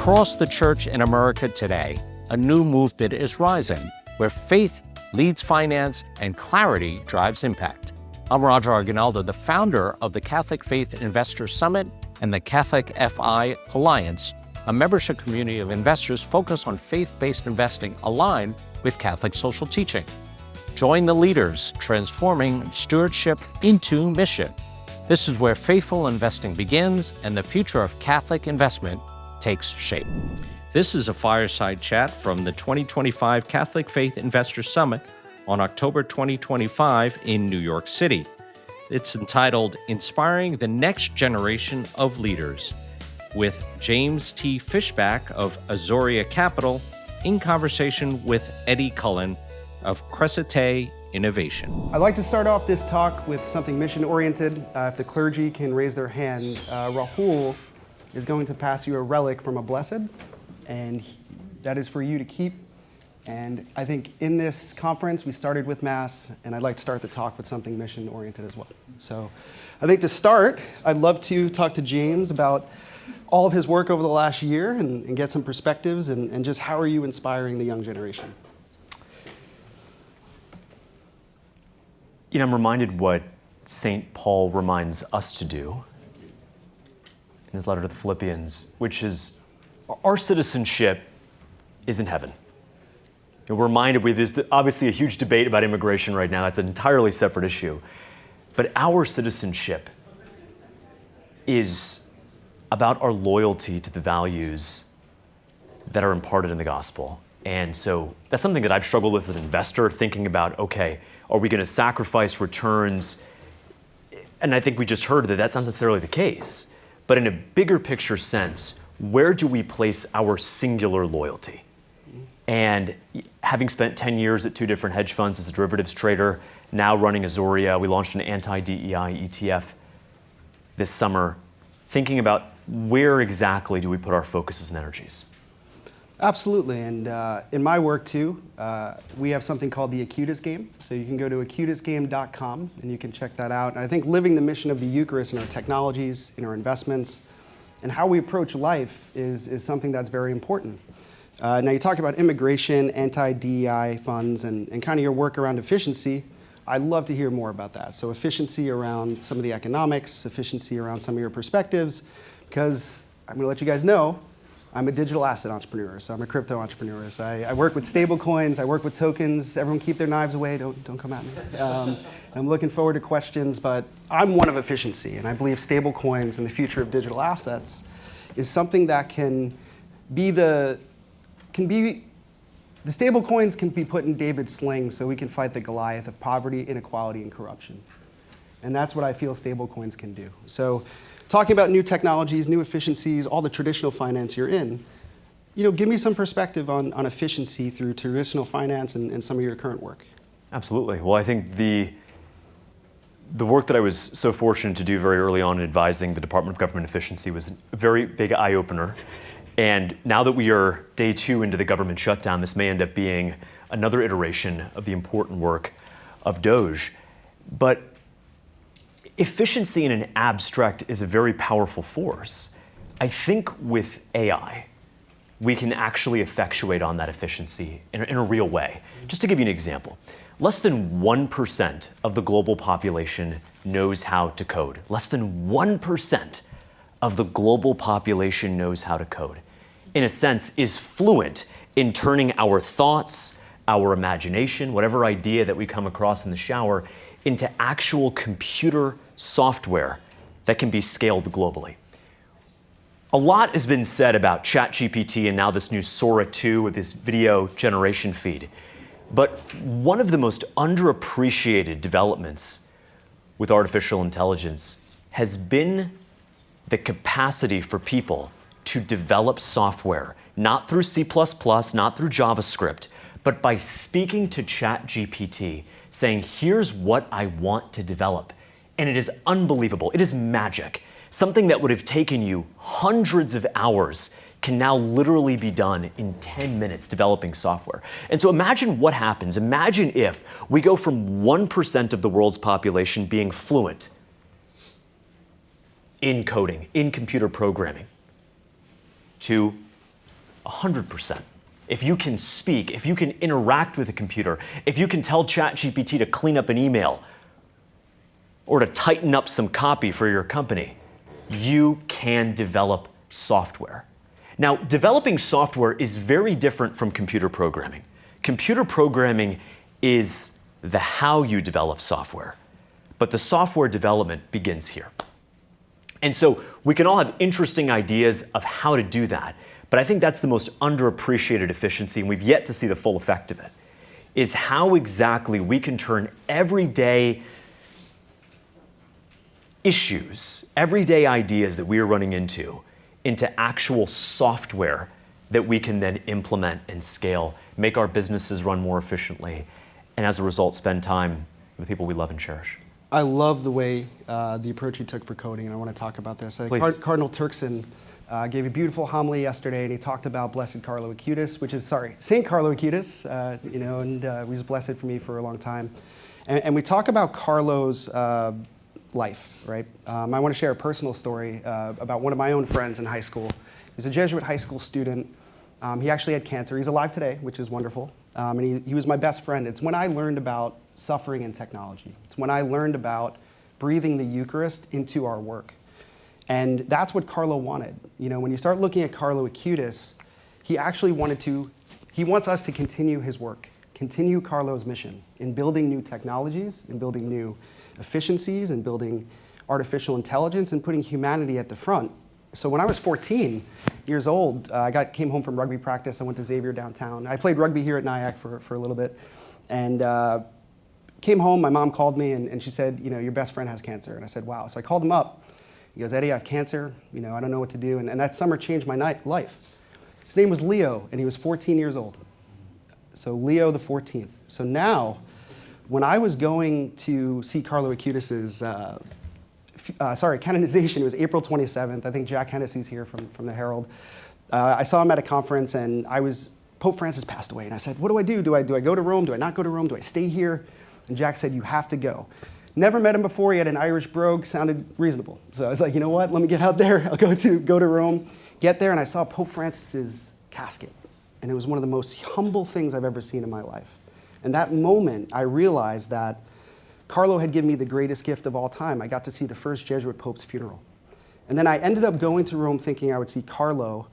Across the church in America today, a new movement is rising where faith leads finance and clarity drives impact. I'm Roger Argonaldo, the founder of the Catholic Faith Investors Summit and the Catholic FI Alliance, a membership community of investors focused on faith-based investing aligned with Catholic social teaching. Join the leaders transforming stewardship into mission. This is where faithful investing begins and the future of Catholic investment takes shape. This is a fireside chat from the 2025 Catholic Faith Investors Summit on October 2025 in New York City. It's entitled Inspiring the Next Generation of Leaders, with James T. Fishback of Zoria Capital in conversation with Eddie Cullen of Crescite Innovation. I'd like to start off this talk with something mission-oriented. If the clergy can raise their hand, Rahul is going to pass you a relic from a blessed, and that is for you to keep. And I think in this conference, we started with Mass, and I'd like to start the talk with something mission-oriented as well. So I think to start, I'd love to talk to James about all of his work over the last year and get some perspectives and just how are you inspiring the young generation? You know, I'm reminded what St. Paul reminds us to do in his letter to the Philippians, which is our citizenship is in heaven. We're reminded, there's obviously a huge debate about immigration right now. It's an entirely separate issue. But our citizenship is about our loyalty to the values that are imparted in the gospel. And so that's something that I've struggled with as an investor, thinking about, okay, are we going to sacrifice returns? And I think we just heard that that's not necessarily the case. But in a bigger picture sense, where do we place our singular loyalty? And having spent 10 years at two different hedge funds as a derivatives trader, now running Zoria, we launched an anti-DEI ETF this summer, thinking about where exactly do we put our focuses and energies? Absolutely, and in my work too, we have something called the Acutis game. So you can go to acutisgame.com and you can check that out. And I think living the mission of the Eucharist in our technologies, in our investments, and how we approach life is something that's very important. Now you talk about immigration, anti-DEI funds, and kind of your work around efficiency. I'd love to hear more about that. So efficiency around some of the economics, efficiency around some of your perspectives, because I'm going to let you guys know, I'm a digital asset entrepreneur, so I'm a crypto entrepreneur. So I work with stablecoins, I work with tokens. Everyone keep their knives away, don't come at me. I'm looking forward to questions, but I'm one of efficiency, and I believe stablecoins and the future of digital assets is something that the stablecoins can be put in David's sling so we can fight the Goliath of poverty, inequality, and corruption. And that's what I feel stablecoins can do. So talking about new technologies, new efficiencies, all the traditional finance you're in, give me some perspective on efficiency through traditional finance and some of your current work. Absolutely. Well, I think the work that I was so fortunate to do very early on in advising the Department of Government Efficiency was a very big eye-opener. And now that we are day 2 into the government shutdown, this may end up being another iteration of the important work of DOGE. But efficiency in an abstract is a very powerful force. I think with AI, we can actually effectuate on that efficiency in a real way. Just to give you an example, less than 1% of the global population knows how to code. Less than 1% of the global population knows how to code. In a sense, is fluent in turning our thoughts, our imagination, whatever idea that we come across in the shower, into actual computer software that can be scaled globally. A lot has been said about ChatGPT and now this new Sora 2 with this video generation feed. But one of the most underappreciated developments with artificial intelligence has been the capacity for people to develop software, not through C++, not through JavaScript, but by speaking to ChatGPT, saying, here's what I want to develop. And it is unbelievable. It is magic. Something that would have taken you hundreds of hours can now literally be done in 10 minutes developing software. And so imagine what happens. Imagine if we go from 1% of the world's population being fluent in coding, in computer programming, to 100%. If you can speak, if you can interact with a computer, if you can tell ChatGPT to clean up an email or to tighten up some copy for your company, you can develop software. Now, developing software is very different from computer programming. Computer programming is the how you develop software, but the software development begins here. And so we can all have interesting ideas of how to do that, but I think that's the most underappreciated efficiency, and we've yet to see the full effect of it, is how exactly we can turn everyday issues, everyday ideas that we are running into actual software that we can then implement and scale, make our businesses run more efficiently, and as a result, spend time with the people we love and cherish. I love the way the approach you took for coding, and I want to talk about this. Cardinal Turkson gave a beautiful homily yesterday, and he talked about Blessed Carlo Acutis, which is, Saint Carlo Acutis, and he was blessed for me for a long time. And we talk about Carlo's life, right? I want to share a personal story about one of my own friends in high school. He was a Jesuit high school student. He actually had cancer. He's alive today, which is wonderful. And he was my best friend. It's when I learned about suffering and technology. It's when I learned about breathing the Eucharist into our work. And that's what Carlo wanted. When you start looking at Carlo Acutis, he actually he wants us to continue his work, continue Carlo's mission in building new technologies, in building new efficiencies, and building artificial intelligence, and putting humanity at the front. So when I was 14 years old, I came home from rugby practice. I went to Xavier downtown. I played rugby here at Nyack for a little bit. And came home, my mom called me, and she said, your best friend has cancer. And I said, wow. So I called him up. He goes, Eddie, I have cancer. I don't know what to do. And that summer changed my life. His name was Leo, and he was 14 years old. So Leo the 14th. So now, when I was going to see Carlo Acutis's canonization, it was April 27th. I think Jack Hennessy's here from the Herald. I saw him at a conference, and Pope Francis passed away. And I said, what do I do? Do I go to Rome? Do I not go to Rome? Do I stay here? And Jack said, you have to go. Never met him before. He had an Irish brogue, sounded reasonable. So I was like, you know what? Let me get out there. I'll go to Rome. Get there, and I saw Pope Francis's casket. And it was one of the most humble things I've ever seen in my life. And that moment, I realized that Carlo had given me the greatest gift of all time. I got to see the first Jesuit Pope's funeral. And then I ended up going to Rome thinking I would see Carlo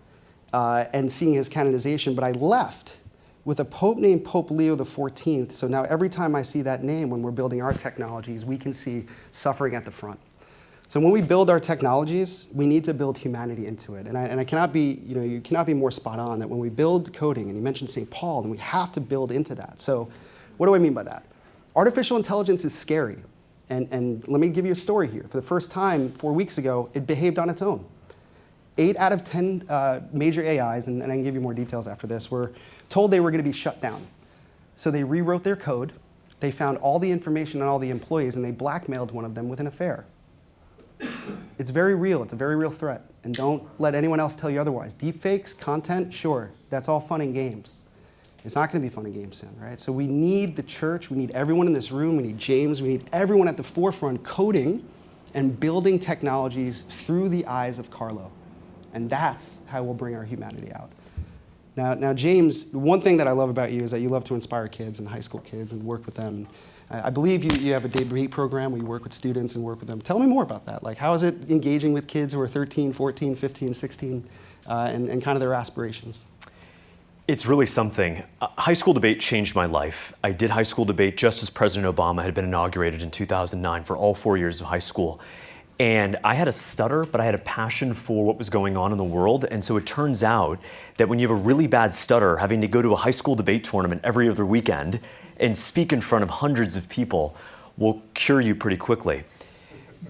and seeing his canonization, but I left with a Pope named Pope Leo the 14th. So now every time I see that name, when we're building our technologies, we can see suffering at the front. So when we build our technologies, we need to build humanity into it. And I cannot be, you cannot be more spot on that when we build coding, and you mentioned St. Paul, and we have to build into that. So what do I mean by that? Artificial intelligence is scary. And let me give you a story here. For the first time, 4 weeks ago, it behaved on its own. 8 out of 10 major AIs, and I can give you more details after this, were told they were going to be shut down. So they rewrote their code, they found all the information on all the employees, and they blackmailed one of them with an affair. It's very real. It's a very real threat. And don't let anyone else tell you otherwise. Deepfakes, content, sure, that's all fun and games. It's not going to be fun and games soon, right? So we need the church, we need everyone in this room, we need James, we need everyone at the forefront coding and building technologies through the eyes of Carlo. And that's how we'll bring our humanity out. Now, James, one thing that I love about you is that you love to inspire kids and high school kids and work with them. I believe you have a debate program where you work with students and work with them. Tell me more about that. Like, how is it engaging with kids who are 13, 14, 15, 16, and kind of their aspirations? It's really something. High school debate changed my life. I did high school debate just as President Obama had been inaugurated in 2009 for all 4 years of high school. And I had a stutter, but I had a passion for what was going on in the world. And so it turns out that when you have a really bad stutter, having to go to a high school debate tournament every other weekend and speak in front of hundreds of people will cure you pretty quickly.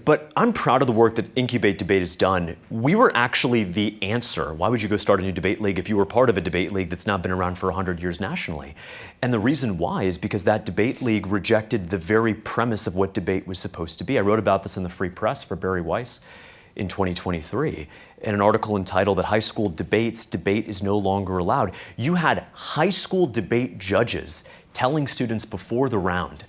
But I'm proud of the work that Incubate Debate has done. We were actually the answer. Why would you go start a new debate league if you were part of a debate league that's now been around for 100 years nationally? And the reason why is because that debate league rejected the very premise of what debate was supposed to be. I wrote about this in the Free Press for Barry Weiss in 2023 in an article entitled that high school debates, debate is no longer allowed. You had high school debate judges telling students before the round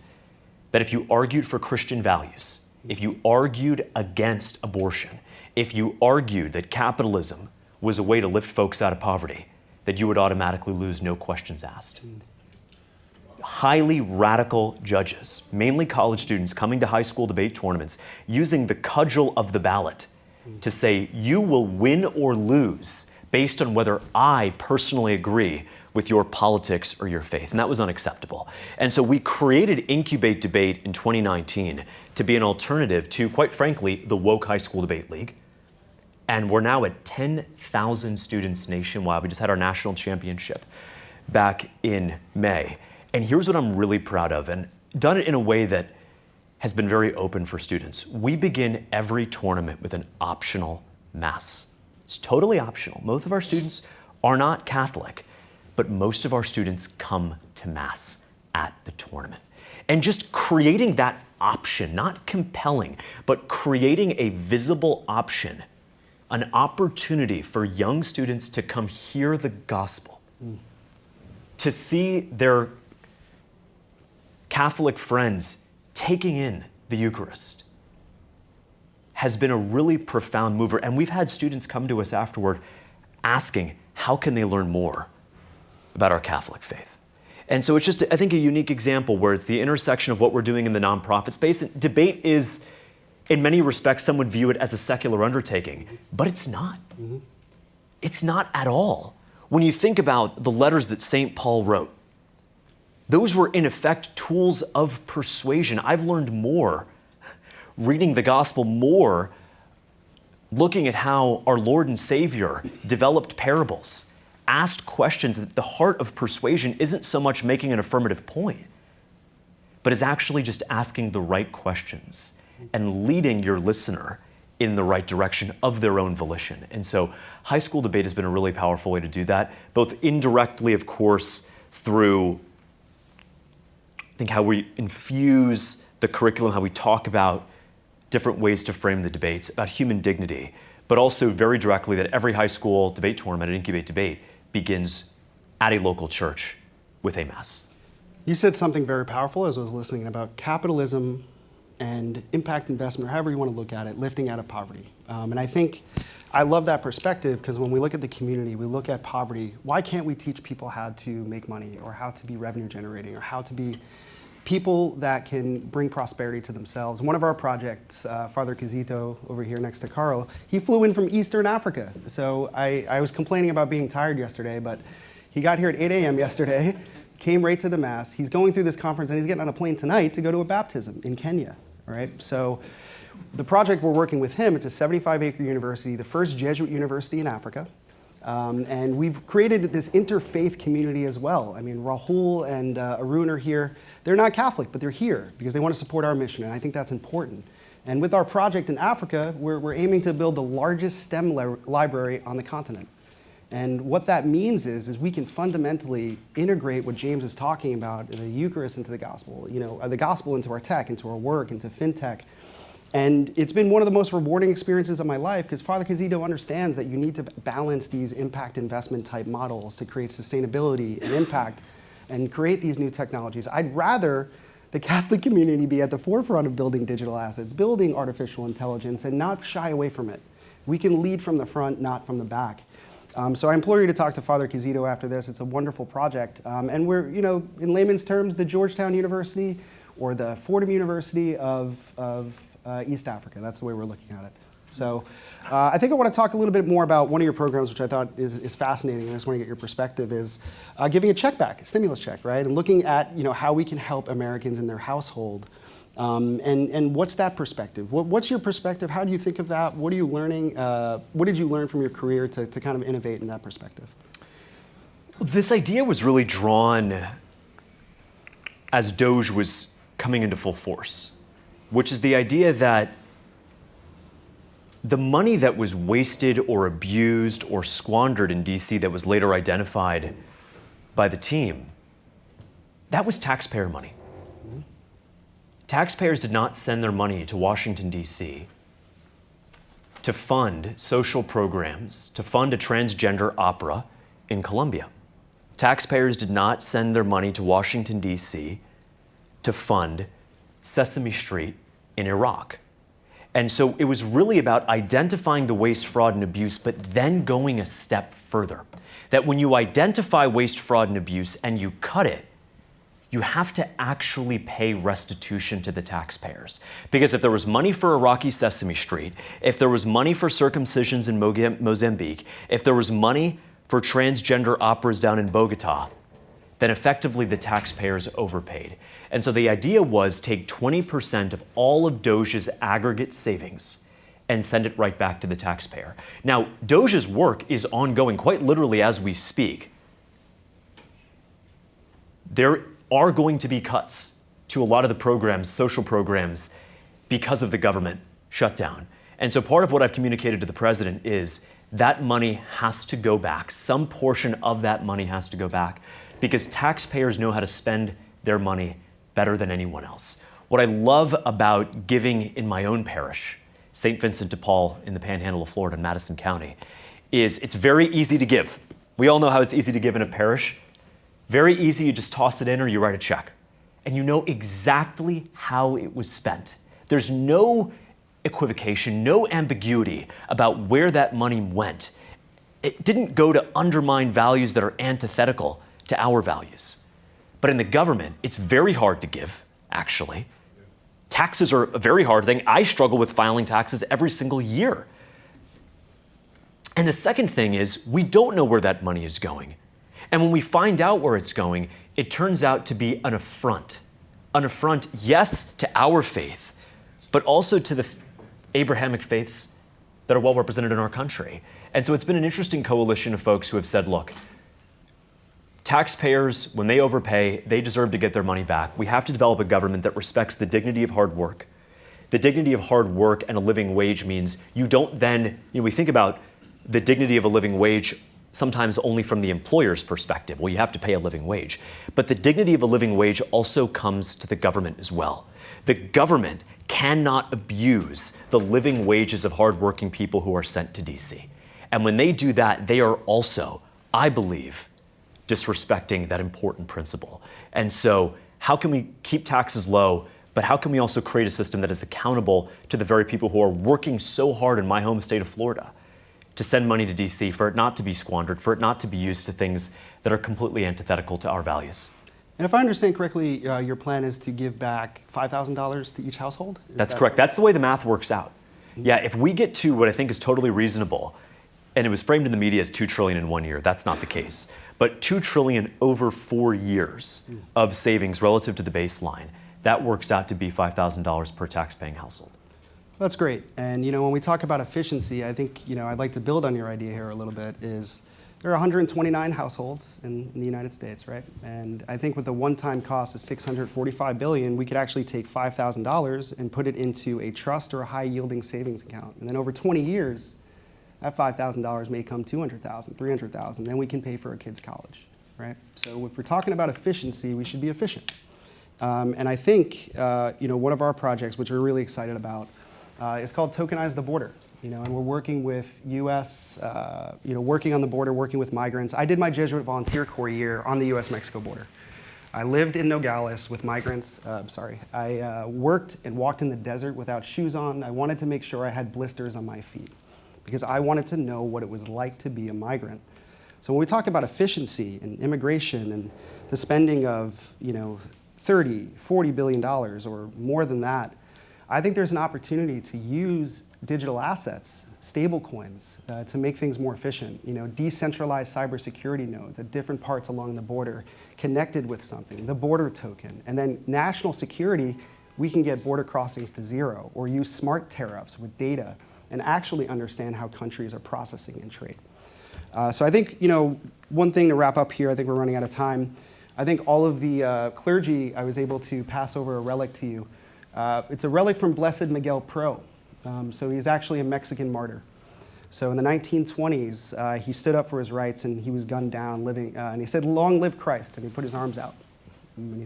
that if you argued for Christian values, if you argued against abortion, if you argued that capitalism was a way to lift folks out of poverty, that you would automatically lose, no questions asked. Highly radical judges, mainly college students, coming to high school debate tournaments, using the cudgel of the ballot to say, you will win or lose based on whether I personally agree with your politics or your faith. And that was unacceptable. And so we created Incubate Debate in 2019 to be an alternative to, quite frankly, the woke high school debate league. And we're now at 10,000 students nationwide. We just had our national championship back in May. And here's what I'm really proud of, and done it in a way that has been very open for students. We begin every tournament with an optional mass. It's totally optional. Most of our students are not Catholic, but most of our students come to mass at the tournament. And just creating that option, not compelling, but creating a visible option, an opportunity for young students to come hear the gospel, to see their Catholic friends taking in the Eucharist, has been a really profound mover. And we've had students come to us afterward asking, how can they learn more about our Catholic faith? And so it's just, I think, a unique example where it's the intersection of what we're doing in the nonprofit space. And debate is, in many respects, some would view it as a secular undertaking, but it's not. It's not at all. When you think about the letters that St. Paul wrote, those were, in effect, tools of persuasion. I've learned more reading the gospel, more looking at how our Lord and Savior developed parables, asked questions. That the heart of persuasion isn't so much making an affirmative point, but is actually just asking the right questions and leading your listener in the right direction of their own volition. And so high school debate has been a really powerful way to do that, both indirectly, of course, through how we infuse the curriculum, how we talk about different ways to frame the debates, about human dignity, but also very directly that every high school debate tournament at Incubate Debate begins at a local church with a mass. You said something very powerful as I was listening about capitalism and impact investment, or however you want to look at it, lifting out of poverty. And I think I love that perspective, because when we look at the community, we look at poverty. Why can't we teach people how to make money, or how to be revenue generating, or how to be people that can bring prosperity to themselves? One of our projects, Father Quizito over here next to Carl, he flew in from Eastern Africa. So I was complaining about being tired yesterday, but he got here at 8 a.m. yesterday, came right to the Mass. He's going through this conference, and he's getting on a plane tonight to go to a baptism in Kenya, all right? So the project we're working with him, it's a 75-acre university, the first Jesuit university in Africa. And we've created this interfaith community as well. I mean, Rahul and Arun are here. They're not Catholic, but they're here because they want to support our mission, and I think that's important. And with our project in Africa, we're aiming to build the largest STEM library on the continent. And what that means is we can fundamentally integrate what James is talking about, the Eucharist into the gospel, the gospel into our tech, into our work, into fintech. And it's been one of the most rewarding experiences of my life, because Father Quizito understands that you need to balance these impact investment type models to create sustainability and impact and create these new technologies. I'd rather the Catholic community be at the forefront of building digital assets, building artificial intelligence, and not shy away from it. We can lead from the front, not from the back. So I implore you to talk to Father Quizito after this. It's a wonderful project. And we're, in layman's terms, the Georgetown University or the Fordham University of East Africa. That's the way we're looking at it. So I think I want to talk a little bit more about one of your programs, which I thought is fascinating, and I just want to get your perspective, is giving a check back, a stimulus check, right? And looking at how we can help Americans in their household. And what's that perspective? What's your perspective? How do you think of that? What are you learning? What did you learn from your career to kind of innovate in that perspective? This idea was really drawn as DOGE was coming into full force, which is the idea that the money that was wasted or abused or squandered in DC that was later identified by the team, that was taxpayer money. Taxpayers did not send their money to Washington, D.C. to fund social programs, to fund a transgender opera in Colombia. Taxpayers did not send their money to Washington, D.C. to fund Sesame Street in Iraq. And so it was really about identifying the waste, fraud, and abuse, but then going a step further. That when you identify waste, fraud, and abuse and you cut it, you have to actually pay restitution to the taxpayers. Because if there was money for Iraqi Sesame Street, if there was money for circumcisions in Mozambique, if there was money for transgender operas down in Bogota, then effectively the taxpayers overpaid. And so the idea was take 20% of all of DOGE's aggregate savings and send it right back to the taxpayer. Now, DOGE's work is ongoing, quite literally as we speak. There are going to be cuts to a lot of the programs, social programs, because of the government shutdown. And so part of what I've communicated to the president is that money has to go back. Some portion of that money has to go back because taxpayers know how to spend their money better than anyone else. What I love about giving in my own parish, St. Vincent de Paul in the Panhandle of Florida in Madison County, is it's very easy to give. We all know how it's easy to give in a parish. Very easy, you just toss it in or you write a check. And you know exactly how it was spent. There's no equivocation, no ambiguity about where that money went. It didn't go to undermine values that are antithetical to our values. But in the government, it's very hard to give, actually. Taxes are a very hard thing. I struggle with filing taxes every single year. And the second thing is, we don't know where that money is going. And when we find out where it's going, it turns out to be an affront. An affront, yes, to our faith, but also to the Abrahamic faiths that are well represented in our country. And so it's been an interesting coalition of folks who have said, look, taxpayers, when they overpay, they deserve to get their money back. We have to develop a government that respects the dignity of hard work. The dignity of hard work and a living wage means you don't then, we think about the dignity of a living wage sometimes only from the employer's perspective. Well, you have to pay a living wage. But the dignity of a living wage also comes to the government as well. The government cannot abuse the living wages of hardworking people who are sent to DC. And when they do that, they are also, I believe, disrespecting that important principle. And so how can we keep taxes low, but how can we also create a system that is accountable to the very people who are working so hard in my home state of Florida to send money to DC, for it not to be squandered, for it not to be used to things that are completely antithetical to our values? And if I understand correctly, your plan is to give back $5,000 to each household? That's correct. That's the way the math works out. Yeah, if we get to what I think is totally reasonable, and it was framed in the media as $2 trillion in 1 year, that's not the case. But $2 trillion over 4 years of savings relative to the baseline, that works out to be $5,000 per tax-paying household. That's great. And when we talk about efficiency, I think I'd like to build on your idea here a little bit. Is there are 129 households in the United States, right? And I think with the one-time cost of $645 billion, we could actually take $5,000 and put it into a trust or a high-yielding savings account. And then over 20 years, that $5,000 may come $200,000, $300,000. Then we can pay for a kid's college, right? So if we're talking about efficiency, we should be efficient. And I think one of our projects, which we're really excited about, is called Tokenize the Border. And we're working with U.S., working on the border, working with migrants. I did my Jesuit volunteer corps year on the U.S.-Mexico border. I lived in Nogales with migrants. I worked and walked in the desert without shoes on. I wanted to make sure I had blisters on my feet because I wanted to know what it was like to be a migrant. So when we talk about efficiency and immigration and the spending of, $30, $40 billion or more than that, I think there's an opportunity to use digital assets, stablecoins, to make things more efficient. Decentralized cybersecurity nodes at different parts along the border connected with something, the border token. And then national security, we can get border crossings to zero or use smart tariffs with data and actually understand how countries are processing and trade. So I think, one thing to wrap up here, I think we're running out of time. I think all of the clergy, I was able to pass over a relic to you. It's a relic from Blessed Miguel Pro. So he's actually a Mexican martyr. So in the 1920s, he stood up for his rights and he was gunned down, and he said, "Long live Christ," and he put his arms out. And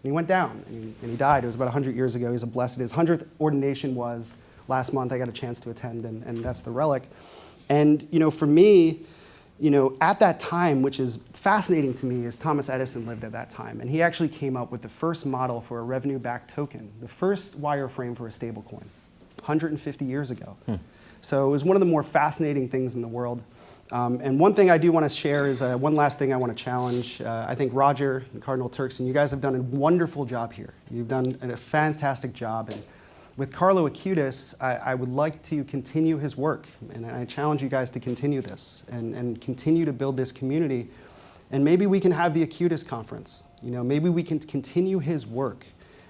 he went down, and he died. It was about 100 years ago. He was a blessed. His 100th ordination was last month. I got a chance to attend, and that's the relic. And for me, at that time, which is fascinating to me, is Thomas Edison lived at that time, and he actually came up with the first model for a revenue-backed token, the first wireframe for a stablecoin. 150 years ago. So it was one of the more fascinating things in the world. And one thing I do want to share is one last thing I want to challenge. I think Roger and Cardinal Turkson, you guys have done a wonderful job here. You've done a fantastic job. And with Carlo Acutis, I would like to continue his work. And I challenge you guys to continue this and continue to build this community. And maybe we can have the Acutis conference. You know, maybe we can continue his work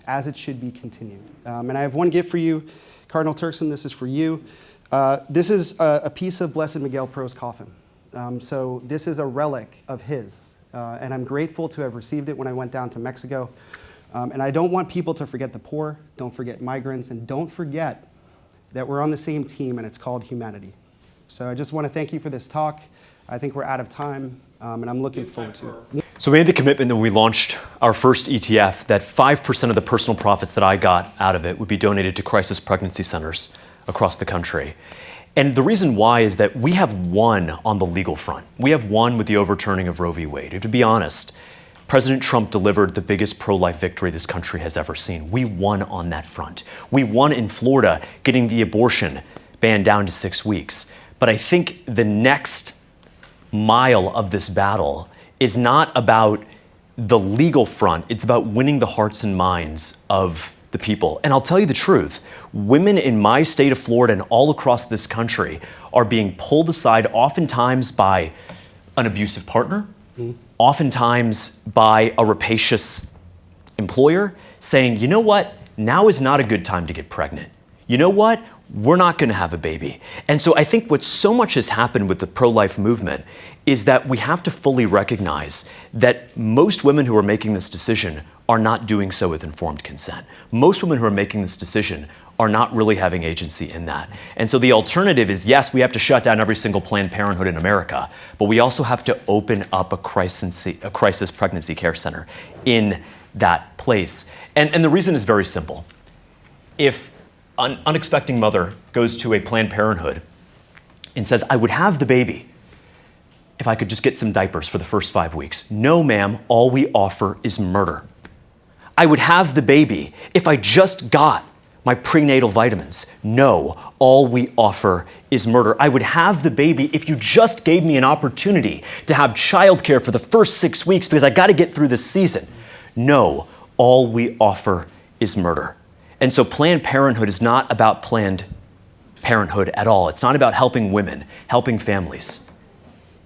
as it should be continued. And I have one gift for you, Cardinal Turkson, this is for you. This is a piece of Blessed Miguel Pro's coffin. So this is a relic of his. And I'm grateful to have received it when I went down to Mexico. And I don't want people to forget the poor, don't forget migrants, and don't forget that we're on the same team and it's called humanity. So I just want to thank you for this talk. I think we're out of time, and I'm looking forward to it. So we made the commitment when we launched our first ETF that 5% of the personal profits that I got out of it would be donated to crisis pregnancy centers across the country. And the reason why is that we have won on the legal front. We have won with the overturning of Roe v. Wade. To be honest, President Trump delivered the biggest pro-life victory this country has ever seen. We won on that front. We won in Florida, getting the abortion ban down to 6 weeks. But I think the next mile of this battle is not about the legal front. It's about winning the hearts and minds of the people. And I'll tell you the truth, women in my state of Florida and all across this country are being pulled aside oftentimes by an abusive partner, oftentimes by a rapacious employer saying, you know what, now is not a good time to get pregnant. You know what? We're not going to have a baby. And so I think what so much has happened with the pro-life movement is that we have to fully recognize that most women who are making this decision are not doing so with informed consent. Most women who are making this decision are not really having agency in that. And so the alternative is, yes, we have to shut down every single Planned Parenthood in America, but we also have to open up a crisis pregnancy care center in that place. And the reason is very simple. If an unexpecting mother goes to a Planned Parenthood and says, I would have the baby if I could just get some diapers for the first 5 weeks. No, ma'am, all we offer is murder. I would have the baby if I just got my prenatal vitamins. No, all we offer is murder. I would have the baby if you just gave me an opportunity to have childcare for the first 6 weeks because I got to get through this season. No, all we offer is murder. And so Planned Parenthood is not about Planned Parenthood at all. It's not about helping women, helping families.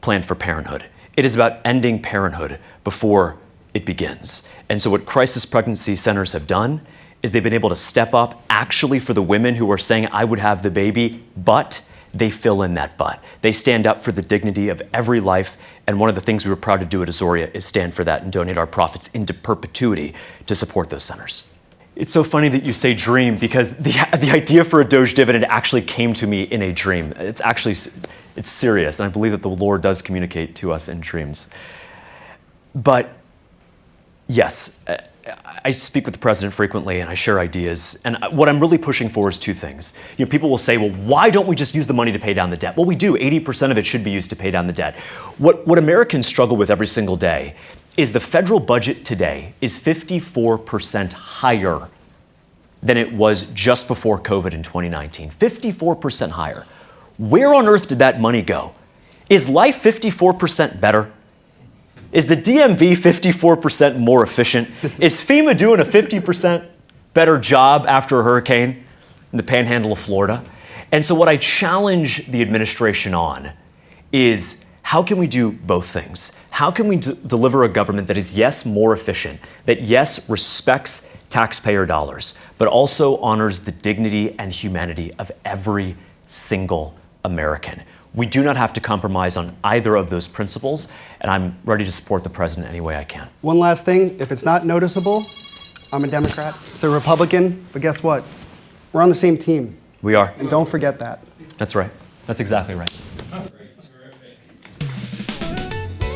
Planned for Parenthood. It is about ending parenthood before it begins. And so what crisis pregnancy centers have done is they've been able to step up actually for the women who are saying, I would have the baby, but they fill in that but. They stand up for the dignity of every life. And one of the things we were proud to do at Zoria is stand for that and donate our profits into perpetuity to support those centers. It's so funny that you say dream because the idea for a DOGE dividend actually came to me in a dream. It's serious, and I believe that the Lord does communicate to us in dreams. But yes, I speak with the president frequently and I share ideas. And what I'm really pushing for is two things. You know, people will say, well, why don't we just use the money to pay down the debt? Well, we do. 80% of it should be used to pay down the debt. What Americans struggle with every single day is the federal budget today is 54% higher than it was just before COVID in 2019. 54% higher. Where on earth did that money go? Is life 54% better? Is the DMV 54% more efficient? Is FEMA doing a 50% better job after a hurricane in the panhandle of Florida? And so what I challenge the administration on is, how can we do both things? How can we deliver a government that is, yes, more efficient, that, yes, respects taxpayer dollars, but also honors the dignity and humanity of every single American? We do not have to compromise on either of those principles, and I'm ready to support the president any way I can. One last thing, if it's not noticeable, I'm a Democrat, it's a Republican, but guess what? We're on the same team. We are. And don't forget that. That's right. That's exactly right.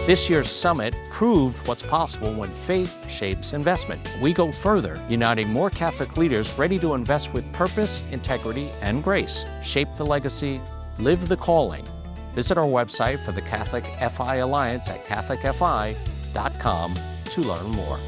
This year's summit proved what's possible when faith shapes investment. We go further, uniting more Catholic leaders ready to invest with purpose, integrity, and grace. Shape the legacy, live the calling. Visit our website for the Catholic FI Alliance at catholicfi.com to learn more.